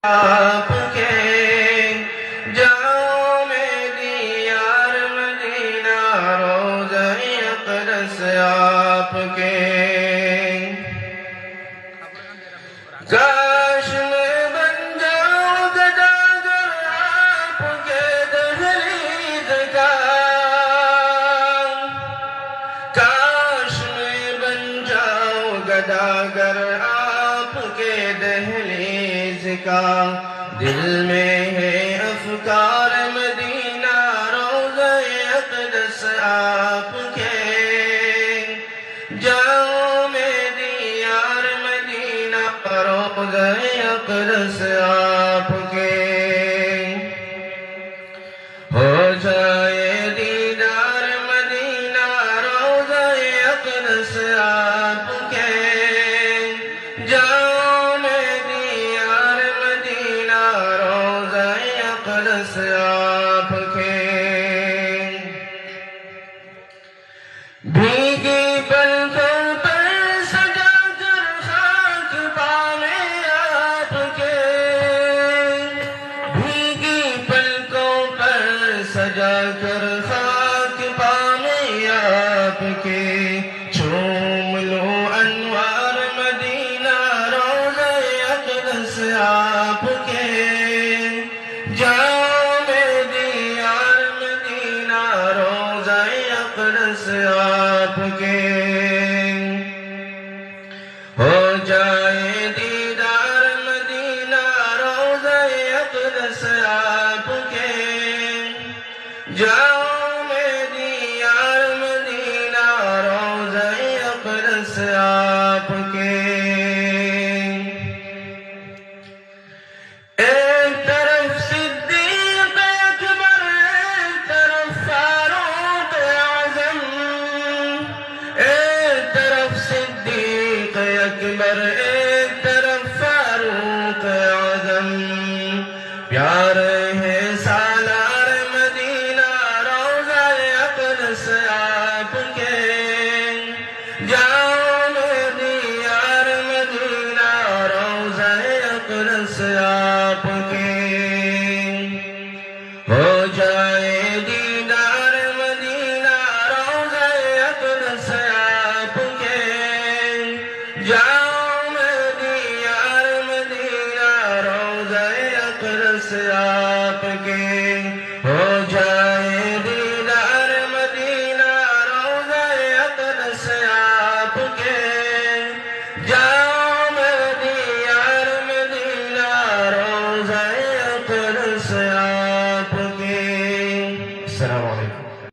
آپ کے جاؤ میری یار مدینہ روضہ اقدس آپ کے کاش میں بن جاؤں گداگر آپ کے دہلیز کا کاش میں بن جاؤں گداگر آپ کے دہلیز کا دل میں ہے افکار مدینہ روضہ اقدس آپ کے جاؤ میری یار مدینہ روضہ اقدس آپ کے ہو جائے دیدار مدینہ روضہ اقدس آپ کے جاؤ میری یار مدینہ روضہ اقدس آپ کے بھیگی پلکوں پر سجا کر خاک پاویں آپ کے بھیگی پلکوں پر سجا کر خاک پاویں آپ کے چوم لو انوار مدینہ روضہ اقدس آپ کے جاؤ میری یار مدینہ روضہ اقدس آپ کے ہو جائے دیدار مدینہ روضہ اقدس آپ کے جاؤ میری یار مدینہ روضہ اقدس آپ کے ایک طرف صدیق اکبر ایک طرف فاروق اعظم ایک طرف صدیق اکبر ایک طرف فاروق اعظم پیارے ہے سالار مدینہ روضہ اقدس آپ کے جاؤ میری یار مدینہ روضہ اقدس آپ کے ہو جائے دیدار مدینہ روضہ اقدس آپ کے جاؤ میری یار مدینہ روضہ اقدس آپ کے ہو جائے دیدار مدینہ روضہ اقدس آپ کے جاؤ میری یار مدینہ روضہ اقدس آپ کے السلام علیکم